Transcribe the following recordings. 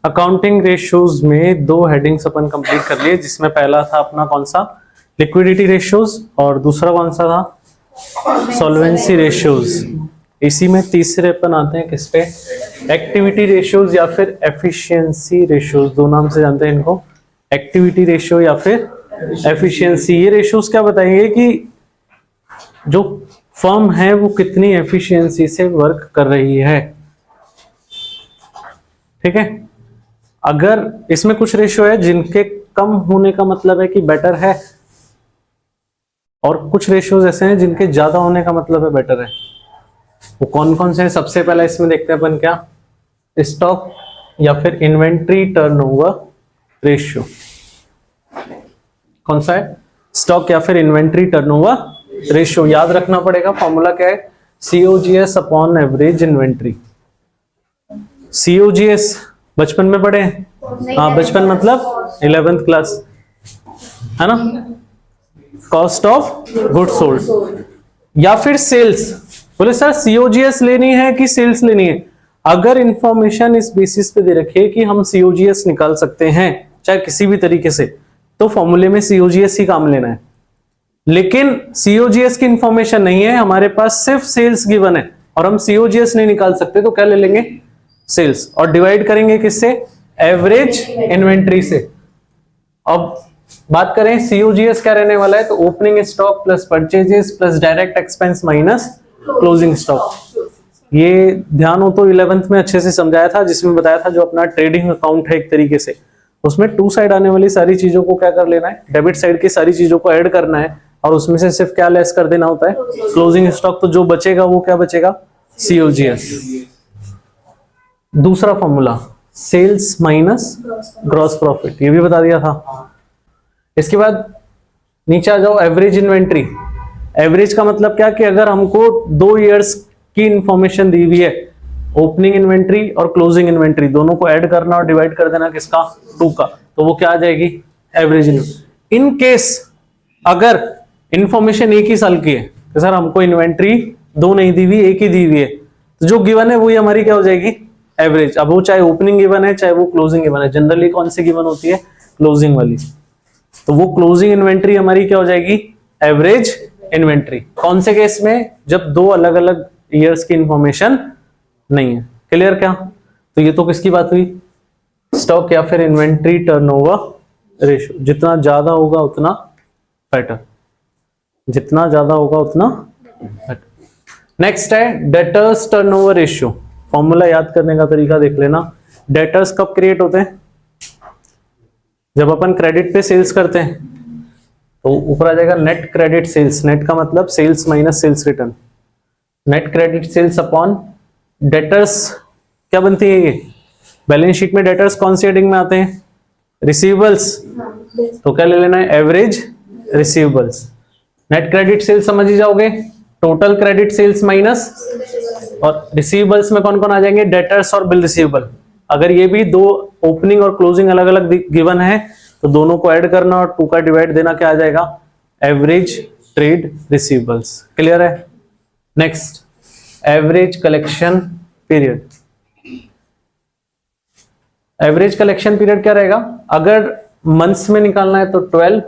Accounting ratios में दो headings अपन complete कर लिए, जिसमें पहला था अपना कौन सा, लिक्विडिटी रेशियोज, और दूसरा कौन सा था, सॉल्वेंसी रेशियोज। इसी में तीसरे अपन आते हैं किस पे, एक्टिविटी रेशियोज या फिर एफिशिएंसी रेशियोज, दो नाम से जानते हैं इनको, एक्टिविटी रेशियो या फिर एफिशिएंसी। ये रेशियोज क्या बताएंगे कि जो फर्म है वो कितनी एफिशिएंसी से वर्क कर रही है। ठीक है, अगर इसमें कुछ रेशियो है जिनके कम होने का मतलब है कि बेटर है, और कुछ रेशियोज ऐसे हैं जिनके ज्यादा होने का मतलब है बेटर है। वो कौन कौन से हैं, सबसे पहला इसमें देखते हैं अपन क्या, स्टॉक या फिर इन्वेंट्री टर्नओवर रेशियो। कौन सा है, स्टॉक या फिर इन्वेंट्री टर्नओवर रेशियो। याद रखना पड़ेगा, फॉर्मूला क्या है, COGS upon average inventory. COGS बचपन में पढ़े हैं, हाँ बचपन मतलब 11th क्लास है ना, कॉस्ट ऑफ गुड्स सोल्ड। या फिर सेल्स, बोले सर COGS लेनी है कि सेल्स लेनी है। अगर इंफॉर्मेशन इस बेसिस पे दे रखी है कि हम COGS निकाल सकते हैं चाहे किसी भी तरीके से, तो फॉर्मूले में COGS ही काम लेना है। लेकिन COGS की इंफॉर्मेशन नहीं है, हमारे पास सिर्फ सेल्स गिवन है और हम COGS नहीं निकाल सकते, तो क्या ले लेंगे, सेल्स, और डिवाइड करेंगे किससे, एवरेज इन्वेंट्री से। अब बात करें COGS क्या रहने वाला है, तो opening stock plus purchases plus direct expense minus closing stock. ये ध्यान हो तो 11th में अच्छे से समझाया था, जिसमें बताया था जो अपना ट्रेडिंग अकाउंट है एक तरीके से, उसमें टू साइड आने वाली सारी चीजों को क्या कर लेना है, डेबिट साइड की सारी चीजों को ऐड करना है, और उसमें से सिर्फ क्या लेस कर देना होता है, क्लोजिंग स्टॉक। तो जो बचेगा वो क्या बचेगा, COGS। दूसरा formula sales minus gross profit, ये भी बता दिया था। इसके बाद नीचे आ जाओ, एवरेज इन्वेंट्री। एवरेज का मतलब क्या कि अगर हमको 2 ईयर्स की इंफॉर्मेशन दी हुई है, ओपनिंग इन्वेंट्री और क्लोजिंग इन्वेंट्री दोनों को ऐड करना और डिवाइड कर देना किसका, 2 का, तो वो क्या आ जाएगी, एवरेज इन्वेंट्री। इन केस अगर इंफॉर्मेशन एक ही साल की है, तो सर हमको इन्वेंट्री 2 नहीं दी हुई, एक ही दी हुई है, तो जो गिवन है वही हमारी क्या हो जाएगी, एवरेज। अब वो चाहे ओपनिंग गिवन है चाहे वो क्लोजिंग गिवन है, जनरली कौन सी गिवन होती है, क्लोजिंग वाली, तो वो क्लोजिंग इन्वेंट्री हमारी क्या हो जाएगी, एवरेज इन्वेंट्री। कौन से केस में, जब 2 अलग अलग ईयर्स की इंफॉर्मेशन नहीं है। क्लियर क्या, तो ये तो किसकी बात हुई, स्टॉक या फिर इन्वेंट्री टर्नओवर रेशियो। जितना ज्यादा होगा उतना बेटर, जितना ज्यादा होगा उतना बेटर। नेक्स्ट है डेटर्स टर्नओवर रेशियो। फॉर्मूला याद करने का तरीका देख लेना। डेटर्स कब क्रिएट होते हैं, जब अपन क्रेडिट पे सेल्स करते हैं, तो ऊपर आ जाएगा नेट क्रेडिट सेल्स। नेट का मतलब sales minus sales return. Net credit sales upon debtors क्या बनती है ये, बैलेंस शीट में डेटर्स कौन सी हेडिंग में आते हैं, रिसीवेबल्स, तो क्या ले लेना है, average receivables. Net credit sales समझ ही जाओगे, टोटल क्रेडिट सेल्स माइनस, और रिसीवेबल्स में कौन कौन आ जाएंगे, डेटर्स और बिल रिसीवेबल। अगर ये भी 2 ओपनिंग और क्लोजिंग अलग अलग गिवन है, तो दोनों को ऐड करना और 2 का डिवाइड देना, क्या आ जाएगा, एवरेज ट्रेड रिसीवेबल्स। क्लियर है। Next, average collection period. Average collection period क्या रहेगा, अगर मंथ्स में निकालना है तो 12,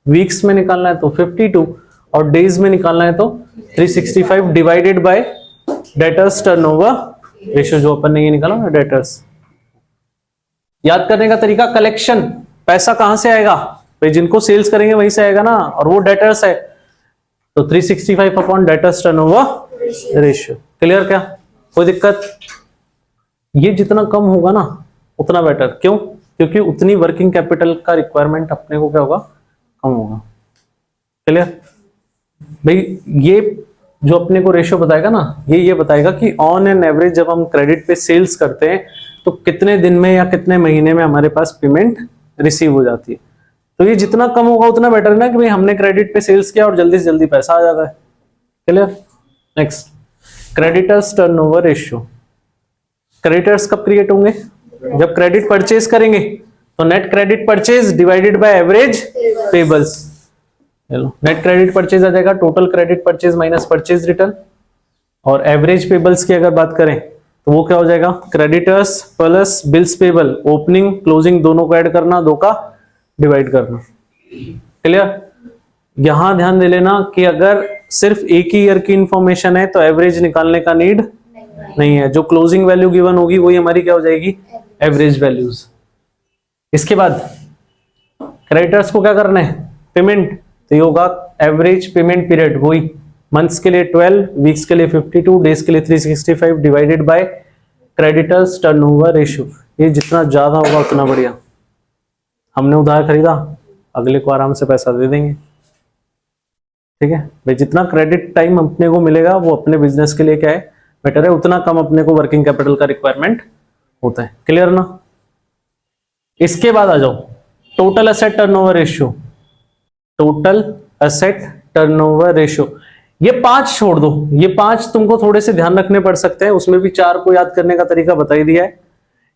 वीक्स में निकालना है तो 52, और डेज में निकालना है तो 365 divided by debtors turnover ratio, जो अपन ने ये निकाला ना, डेटर्स। याद करने का तरीका, कलेक्शन पैसा कहां से आएगा भाई, जिनको सेल्स करेंगे वहीं से आएगा ना, और वो डेटर्स है, तो 365 upon debtors turnover ratio. Clear क्या, कोई दिक्कत, ये जितना कम होगा ना उतना बेटर। क्यों, क्योंकि उतनी वर्किंग कैपिटल का रिक्वायरमेंट अपने को क्या होगा, कम होगा। क्लियर भाई, ये जो अपने को रेशियो बताएगा ना, ये बताएगा कि ऑन एन एवरेज जब हम क्रेडिट पे सेल्स करते हैं तो कितने दिन में या कितने महीने में हमारे पास पेमेंट रिसीव हो जाती है। तो ये जितना कम होगा उतना बेटर है ना, कि भाई हमने क्रेडिट पे सेल्स किया और जल्दी से जल्दी पैसा आ जाता है। Clear. Next, creditors turnover ratio. Creditors कब क्रिएट होंगे, जब क्रेडिट परचेज करेंगे, तो net credit purchase divided by average payables. चलो, नेट क्रेडिट परचेज आ जाएगा total credit purchase minus purchase return, और एवरेज पेबल्स की अगर बात करें तो वो क्या हो जाएगा, creditors plus bills payable, opening closing दोनों को ऐड करना, दो का डिवाइड करना। क्लियर? यहां ध्यान दे लेना कि अगर सिर्फ एक ही ईयर की इंफॉर्मेशन है तो एवरेज निकालने का नीड नहीं है। जो क्लोजिंग वैल्यू गिवन होगी वही हमारी क्या हो जाएगी, एवरेज वैल्यूज। इसके बाद क्रेडिटर्स को क्या करना है, पेमेंट, तो ये होगा एवरेज पेमेंट पीरियड, वही मंथ्स के लिए 12, वीक्स के लिए 52, डेज के लिए 365 divided by creditors turnover ratio. ये जितना ज्यादा होगा उतना बढ़िया। हमने उधार खरीदा, अगले को आराम से पैसा दे देंगे। ठीक है भाई, जितना क्रेडिट टाइम अपने को मिलेगा वो अपने बिजनेस के लिए क्या है, बेटर है, उतना कम अपने को वर्किंग कैपिटल का रिक्वायरमेंट होता है। क्लियर ना? इसके बाद आ जाओ total asset turnover ratio. Total asset turnover ratio, ये 5 छोड़ दो, ये 5 तुमको थोड़े से ध्यान रखने पड़ सकते हैं, उसमें भी 4 को याद करने का तरीका बता ही दिया है।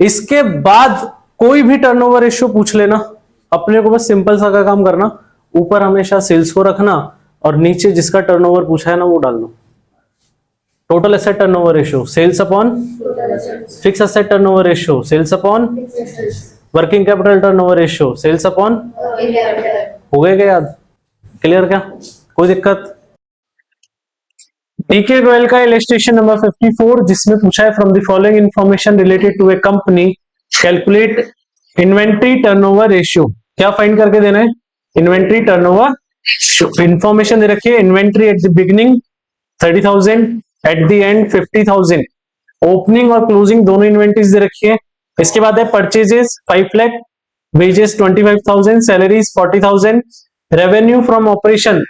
इसके बाद कोई भी टर्नओवर रेशियो पूछ लेना, अपने को बस सिंपल सा का काम करना, ऊपर हमेशा सेल्स को रखना और नीचे जिसका टर्नओवर पूछा है ना वो डाल दो। Total asset turnover ratio sales upon fix asset turnover ratio sales upon working capital turnover ratio sales upon, हो गए क्या याद? क्लियर क्या? कोई दिक्कत? टीके गोयल का इलस्ट्रेशन नंबर 54 जिसमें पूछा है from the following information related to a company calculate inventory turnover ratio. क्या फाइंड करके देना है? Inventory turnover. इंफॉर्मेशन दे रखी है, inventory at the beginning 30,000, at the end 50,000, opening और क्लोजिंग दोनों इन्वेंट्रीज दे रखी है। इसके बाद है purchases 5 lakh, wages 25,000, salaries 40,000, revenue from operation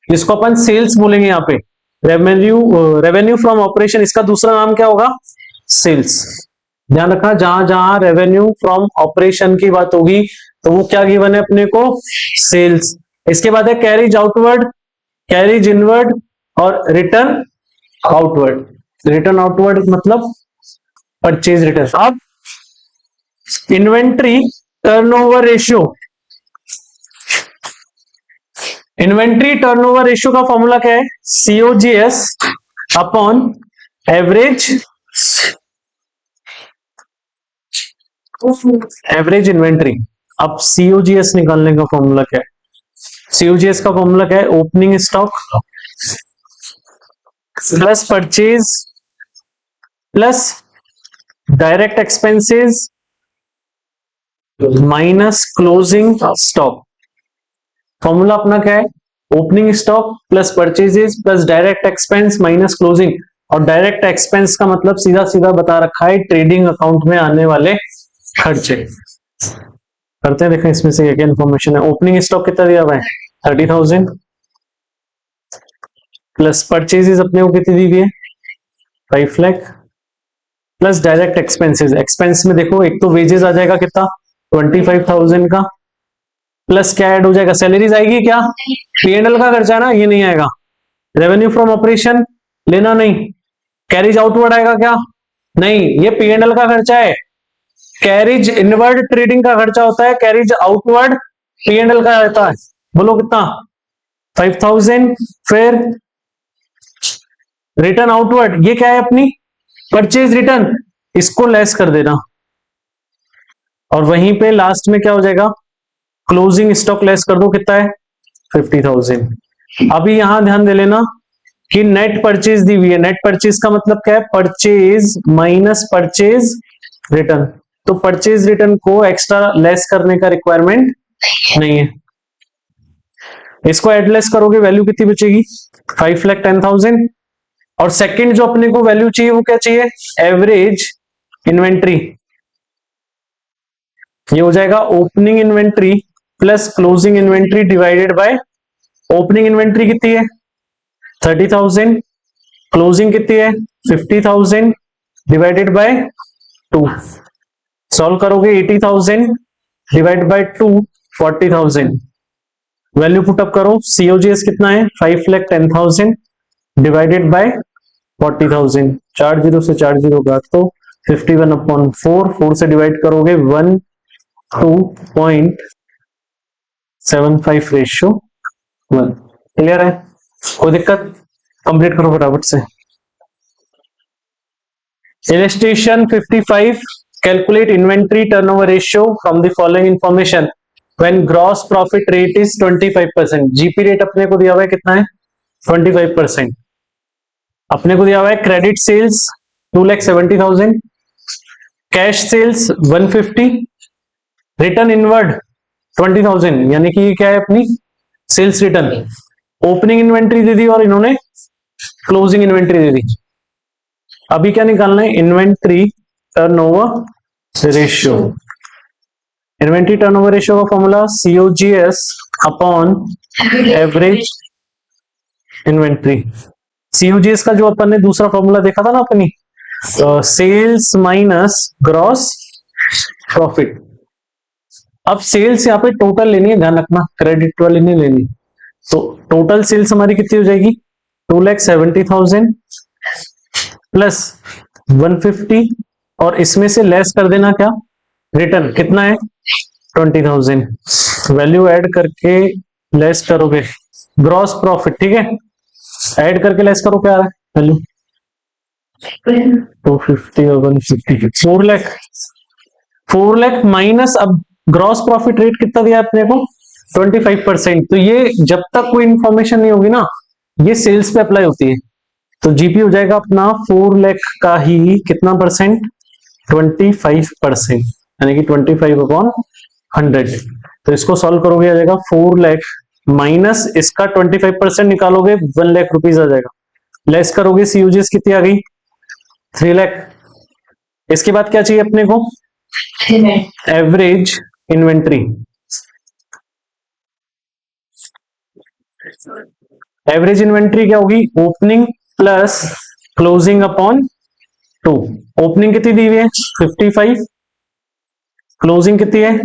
जिसको अपन सेल्स बोलेंगे यहाँ पे, रेवेन्यू फ्रॉम ऑपरेशन, इसका दूसरा नाम क्या होगा? सेल्स। ध्यान रखना, जहां जहां रेवेन्यू फ्रॉम ऑपरेशन की बात होगी तो वो क्या गिवन है अपने को? सेल्स। इसके बाद है कैरिज आउटवर्ड, कैरिज इनवर्ड और रिटर्न आउटवर्ड। रिटर्न आउटवर्ड मतलब परचेज रिटर्न। अब inventory turnover ratio, inventory turnover ratio का फॉर्मूला क्या है? COGS upon average inventory. अब COGS निकालने का फॉर्मूला क्या है? COGS का फॉर्मूला क्या है? Opening stock plus purchase plus direct expenses minus closing stock. Formula अपना क्या है? Opening stock plus purchases plus direct expense minus closing. और डायरेक्ट एक्सपेंस का मतलब सीधा सीधा बता रखा है, ट्रेडिंग अकाउंट में आने वाले खर्चे। करते हैं, देखें इसमें से क्या इंफॉर्मेशन है। ओपनिंग स्टॉक कितना दिया हुआ है? 30,000 प्लस परचेजेस अपने को कितनी दी हुई है? 5 lakh plus direct expenses. Expense में देखो, एक तो वेजेस आ जाएगा कितना? 25,000 का, प्लस क्या ऐड हो जाएगा? सैलरीज आएगी क्या? P&L का खर्चा है ना, ये नहीं आएगा। रेवेन्यू फ्रॉम ऑपरेशन लेना नहीं। कैरिज आउटवर्ड आएगा क्या? नहीं, ये P&L का खर्चा है। कैरिज इनवर्ड ट्रेडिंग का खर्चा होता है, कैरिज आउटवर्ड P&L का रहता है। बोलो कितना? 5,000। फिर रिटर्न आउटवर्ड, ये क्या है अपनी? परचेज रिटर्न, इसको लेस कर देना। और वहीं पे लास्ट में क्या हो जाएगा? क्लोजिंग स्टॉक लेस कर दो, कितना है? 50,000। अभी यहां ध्यान दे लेना कि नेट परचेज दी हुई है। नेट परचेज का मतलब क्या है? Purchase minus purchase return. तो परचेज रिटर्न को एक्स्ट्रा लेस करने का रिक्वायरमेंट नहीं है। इसको एड लेस करोगे, वैल्यू कितनी बचेगी? 5,10,000। और सेकंड जो अपने को वैल्यू चाहिए वो क्या चाहिए? Average inventory. ये हो जाएगा opening inventory plus closing inventory divided by, opening inventory कितनी है? 30,000, क्लोजिंग कितनी है? 50,000 डिवाइडेड बाय 2। सॉल्व करोगे 80,000 डिवाइड बाय 2 40,000। वैल्यू पुटअप करो, COGS कितना है? 5,10,000 डिवाइडेड बाय 40,000। 4 जीरो से 4 जीरो काट तो 51/4, 4 से डिवाइड करोगे 1:2.75 रेशियो 1। क्लियर है? कोई दिक्कत? कंप्लीट करो फटाफट से। Illustration 55. Calculate inventory turnover ratio from the following information when gross profit rate is 25%. GP rate अपने को दिया हुआ है कितना है 25%. अपने को दिया हुआ है credit sales 2,70,000, cash sales 150, return inward 20,000, यानी कि ये क्या है अपनी सेल्स रिटर्न. ओपनिंग इन्वेंट्री दे दी और इन्होंने क्लोजिंग इन्वेंट्री दे दी. अभी क्या निकालना है inventory turnover ratio. Inventory turnover ratio का formula COGS upon average inventory. COGS का जो अपन ने दूसरा फॉर्मूला देखा था ना अपनी सेल्स माइनस ग्रॉस प्रॉफिट. अब सेल्स यहाँ पे टोटल लेनी है, ध्यान रखना क्रेडिट वाली नहीं लेनी. तो टोटल सेल्स हमारी कितनी हो जाएगी 2,70,000 प्लस 150 और इसमें से लेस कर देना क्या रिटर्न कितना है 20,000. वैल्यू ऐड करके लेस करोगे ग्रॉस प्रॉफिट. ठीक है, ऐड करके लेस करो क्या आ रहा है वैल्यू 250 और 150 4 लाख माइनस. अब ग्रॉस प्रॉफिट रेट कितना दिया अपने को 25%. तो ये जब तक कोई इंफॉर्मेशन नहीं होगी ना ये सेल्स पे अप्लाई होती है. तो जीपी हो जाएगा अपना 4 लाख का ही कितना परसेंट 25%, यानी कि 25/100. तो इसको सॉल्व करोगे आ जाएगा 4 लाख माइनस इसका 25% निकालोगे 1 लाख रुपीज आ जाएगा. लेस करोगे COGS कितनी आ गई 3 लाख. इसके बाद क्या चाहिए अपने को एवरेज इन्वेंट्री. एवरेज इन्वेंट्री क्या होगी opening plus closing upon 2. Opening कितनी दी हुई है 55, क्लोजिंग कितनी है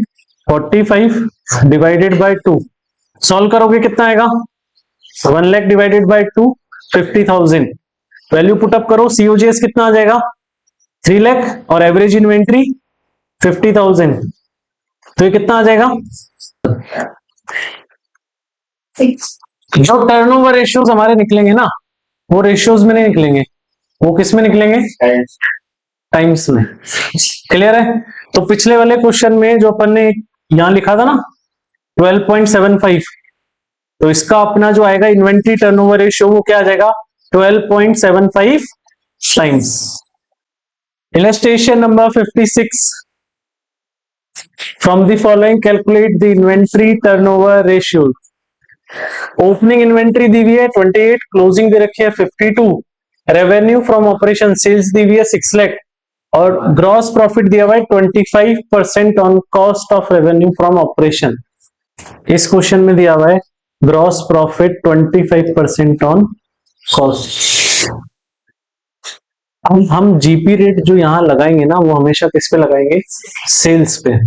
45 डिवाइडेड बाय 2. सॉल्व करोगे कितना आएगा 1 lakh divided by 2 50,000. Value put up करो COGS कितना आ जाएगा 3 लाख और एवरेज इन्वेंट्री 50,000. तो ये कितना आ जाएगा जो टर्नओवर रेशियोज हमारे निकलेंगे ना वो रेशियोज में नहीं निकलेंगे, वो किस में निकलेंगे टाइम्स में. क्लियर है. तो पिछले वाले क्वेश्चन में जो अपन ने यहां लिखा था ना 12.75, तो इसका अपना जो आएगा इन्वेंट्री टर्नओवर रेशियो वो क्या आ जाएगा 12.75 times. Illustration number 56. From the following calculate the inventory turnover ratio. Opening inventory दी हुई है 28, क्लोजिंग दे रखी है 52, रेवेन्यू फ्रॉम ऑपरेशन सेल्स दी हुई है 6 लाख और ग्रॉस प्रॉफिट दिया हुआ है 25% on cost of revenue from operation. इस क्वेश्चन में दिया हुआ है ग्रॉस प्रॉफिट 25% ऑन कॉस्ट. हम जीपी रेट जो यहां लगाएंगे ना वो हमेशा किस पे लगाएंगे सेल्स पे.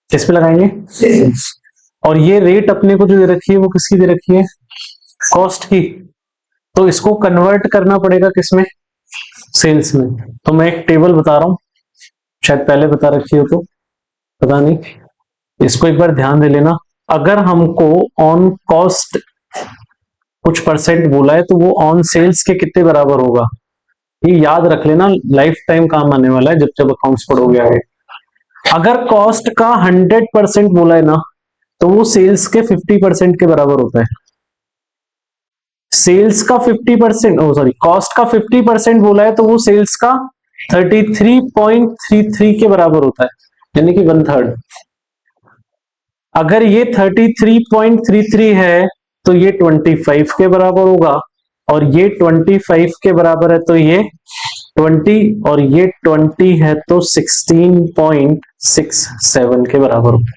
किस पे लगाएंगे और ये रेट अपने को जो दे रखी है वो किसकी दे रखी है कॉस्ट की. तो इसको कन्वर्ट करना पड़ेगा किसमें सेल्स में. तो मैं एक टेबल बता रहा हूं, शायद पहले बता रखी हो तो पता नहीं, इसको एक बार ध्यान दे लेना. अगर हमको ऑन कॉस्ट कुछ परसेंट बोला है तो वो ऑन सेल्स के कितने बराबर होगा ये याद रख लेना, लाइफ टाइम काम आने वाला है जब जब अकाउंट्स पढ़ोगे आगे. अगर कॉस्ट का 100% बोला है ना तो वो सेल्स के 50% के बराबर होता है. सेल्स का 50% सॉरी कॉस्ट का 50% बोला है तो वो सेल्स का 33.33 के बराबर होता है, यानी कि 1/3. अगर ये 33.33 है तो ये 25 के बराबर होगा और ये 25 के बराबर है तो ये 20 और ये 20 है तो 16.67 के बराबर होगा.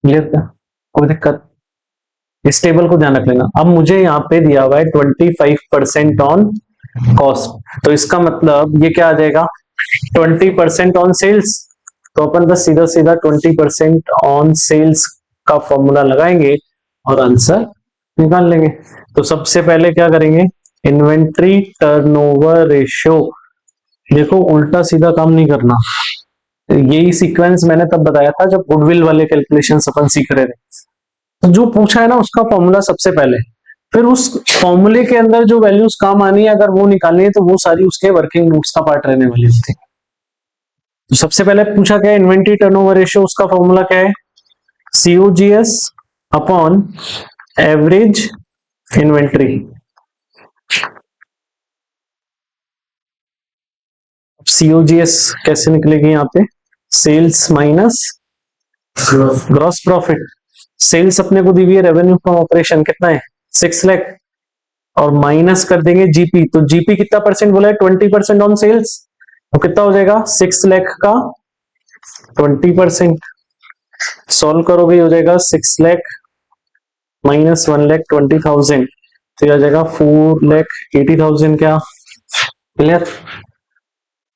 क्लियर क्या कोई दिक्कत. इस टेबल को ध्यान रख लेना. अब मुझे यहाँ पे दिया हुआ है 25% ऑन कॉस्ट, तो इसका मतलब ये क्या आ जाएगा 20% ऑन सेल्स. तो अपन बस सीधा सीधा 20% ऑन सेल्स का फॉर्मूला लगाएंगे और आंसर निकाल लेंगे. तो सबसे पहले क्या करेंगे इन्वेंट्री टर्नओवर रेशियो. देखो उल्टा सीधा काम नहीं करना, यही सीक्वेंस मैंने तब बताया था जब गुडविल वाले कैलकुलेशन अपन सीख रहे थे. तो जो पूछा है ना उसका फॉर्मूला सबसे पहले फिर उस फॉर्मूले के अंदर जो वैल्यूज काम आनी है अगर वो निकालनी है तो वो सारी उसके वर्किंग नोट्स का पार्ट रहने वाली होती है। तो सबसे पहले पूछा क्या है, इन्वेंट्री टर्नओवर रेशियो, उसका फॉर्मूला क्या है, COGS upon average inventory. COGS कैसे निकलेगी यहाँ पे, sales minus gross profit. Sales अपने को दी हुई है रेवेन्यू फ्रॉम ऑपरेशन, कितना है 6 लाख, और माइनस कर देंगे जीपी। तो जीपी कितना परसेंट बोला है, 20% ऑन सेल्स, तो कितना हो जाएगा 6 लाख का 20%। सॉल्व करोगे हो जाएगा 6 लाख माइनस 1,20,000, तो आ जाएगा 4,80,000। क्या क्लियर।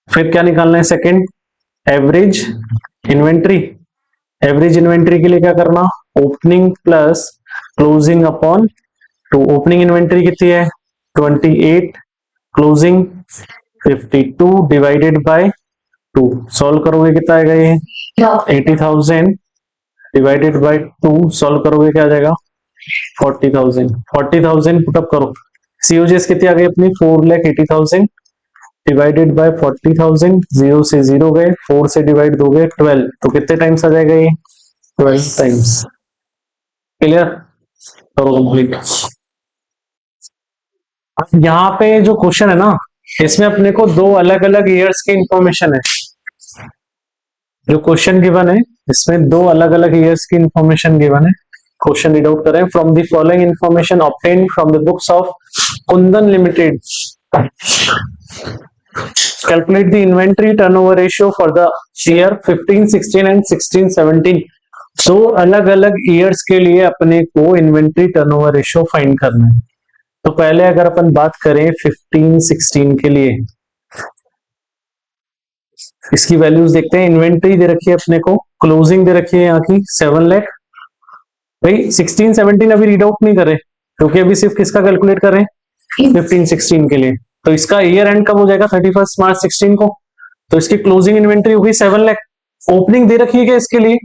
फिर क्या निकालना है, second average inventory. Average inventory के लिए क्या करना, opening plus closing upon two. Opening inventory कितनी है 28, क्लोजिंग 52 डिवाइडेड बाय 2। सॉल्व करोगे कितना आएगा ये 80,000 डिवाइडेड बाय 2। सॉल्व करोगे क्या आ जाएगा 40,000। 40,000 पुटअप करो, सीओजीएस कितनी आ गई अपनी 4,80,000 डिवाइडेड बाय 40,000। 0 से 0 गए, 4 से डिवाइड दोगे 12, तो कितने टाइम्स आ जाएगा ये 12 टाइम्स। क्लियर, करो कंप्लीट। यहाँ पे जो क्वेश्चन है ना, इसमें अपने को दो अलग अलग ईयर्स की इंफॉर्मेशन है। जो क्वेश्चन गिवन है इसमें दो अलग अलग ईयर्स की इंफॉर्मेशन गिवन है। क्वेश्चन रीड आउट करें, from the following information obtained from the books of Kundan limited calculate the inventory turnover ratio for the year 15, 16 and 16, 17। दो अलग अलग ईयर्स के लिए अपने को इन्वेंट्री टर्नओवर रेशियो फाइंड करना है। तो पहले अगर अपन बात करें 15, 16 के लिए, इसकी वैल्यूज देखते हैं। इन्वेंट्री दे रखी है अपने को, क्लोजिंग दे रखी है यहाँ की 7 लाख। भाई 16, 17 अभी रीड आउट नहीं कर रहे क्योंकि अभी सिर्फ किसका कैलकुलेट कर रहे हैं 15, 16 के लिए। तो इसका ईयर एंड कब हो जाएगा 31 मार्च 16 को। तो इसकी क्लोजिंग इन्वेंट्री होगी 7 लाख। ओपनिंग दे रखी है क्या इसके लिए,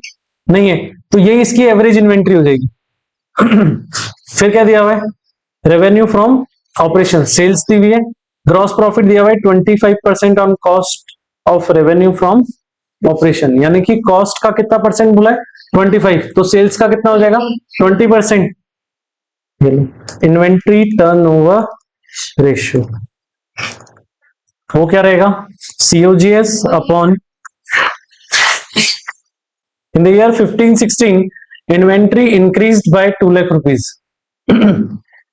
नहीं है, तो यही इसकी एवरेज इन्वेंट्री हो जाएगी। फिर क्या दिया हुआ है, रेवेन्यू फ्रॉम ऑपरेशन, सेल्स दी हुई है। ग्रॉस प्रॉफिट दिया हुआ है 25% on cost of revenue from operation, यानी कि कॉस्ट का कितना परसेंट बोला है 25, तो सेल्स का कितना हो जाएगा 20%। इन्वेंट्री टर्नओवर रेशियो वो क्या रहेगा, COGS upon in the year 15, 16 inventory increased by 2 lakh rupees.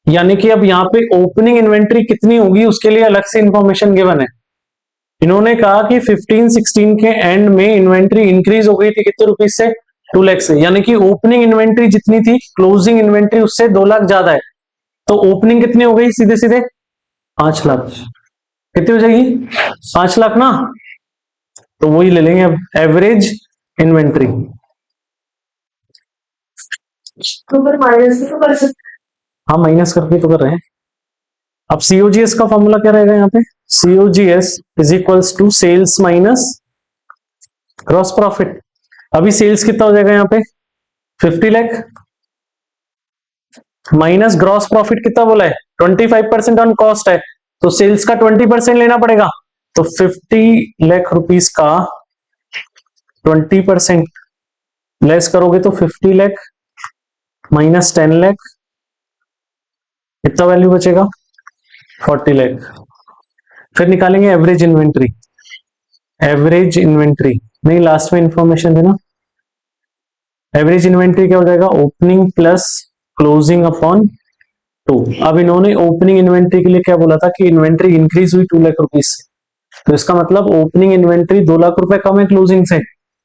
यानी कि अब यहाँ पे ओपनिंग इन्वेंट्री कितनी होगी उसके लिए अलग से इंफॉर्मेशन गिवन है। इन्होंने कहा कि 15, 16 के एंड में इन्वेंट्री इंक्रीज हो गई थी कितने रुपीज से 2 लाख से, यानी कि ओपनिंग इन्वेंट्री जितनी थी क्लोजिंग इन्वेंट्री उससे 2 लाख ज्यादा है। तो ओपनिंग कितनी हो गई सीधे सीधे 5 लाख। कितनी हो जाएगी 5 लाख ना, तो वही ले लेंगे अब एवरेज इन्वेंट्री। हाँ माइनस करके तो कर रहे हैं। अब सीओजीएस का फॉर्मूला क्या रहेगा यहाँ पे, COGS is equals to sales minus gross profit. अभी सेल्स कितना हो जाएगा यहाँ पे 50 लाख माइनस ग्रॉस प्रॉफिट कितना बोला है 25% ऑन कॉस्ट है, तो सेल्स का 20% लेना पड़ेगा। तो 50 लाख रुपीस का 20% लेस करोगे तो 50 लाख माइनस 10 लाख, कितना वैल्यू बचेगा 40 लाख। फिर निकालेंगे एवरेज इन्वेंट्री। एवरेज इन्वेंट्री नहीं, लास्ट में इंफॉर्मेशन देना। एवरेज इन्वेंट्री क्या हो जाएगा, ओपनिंग प्लस क्लोजिंग अपॉन 2। अब इन्होंने ओपनिंग इन्वेंट्री के लिए क्या बोला था कि इन्वेंट्री इंक्रीज हुई 2 लाख रुपीज से, तो इसका मतलब ओपनिंग इन्वेंट्री 2 लाख रुपए कम है क्लोजिंग से।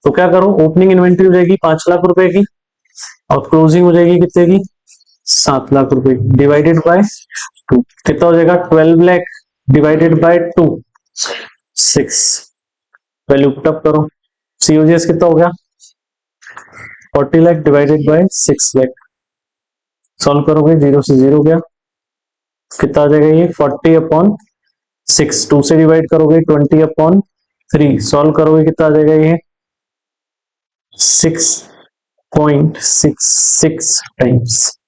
तो क्या करो, ओपनिंग इन्वेंट्री हो जाएगी 5 लाख रुपए की और क्लोजिंग हो जाएगी कितने की 7 लाख रुपए की, डिवाइडेड बाय 2 कितना हो जाएगा 12 lakh divided by 2 6। Value put up करो, सीओजीएस कितना हो गया 40 lakh divided by 6 lakh. Solve करोगे 0 से 0 गया, कितना आ जाएगा ये 40 अपॉन 6। 2 से डिवाइड करोगे 20 अपॉन 3। सॉल्व करोगे कितना आ जाएगा ये 6.66 टाइम्स।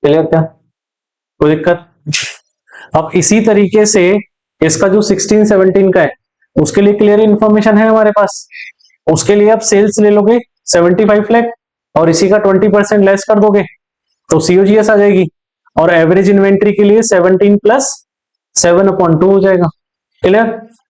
क्लियर? क्या कोई दिक्कत? अब इसी तरीके से इसका जो 16 17 का है उसके लिए क्लियर इन्फॉर्मेशन है हमारे पास। उसके लिए आप सेल्स ले लोगे 75 लाख और इसी का 20% लेस कर दोगे तो सीओजीएस आ जाएगी, और एवरेज इन्वेंट्री के लिए 17 + 7/2 हो जाएगा। क्लियर?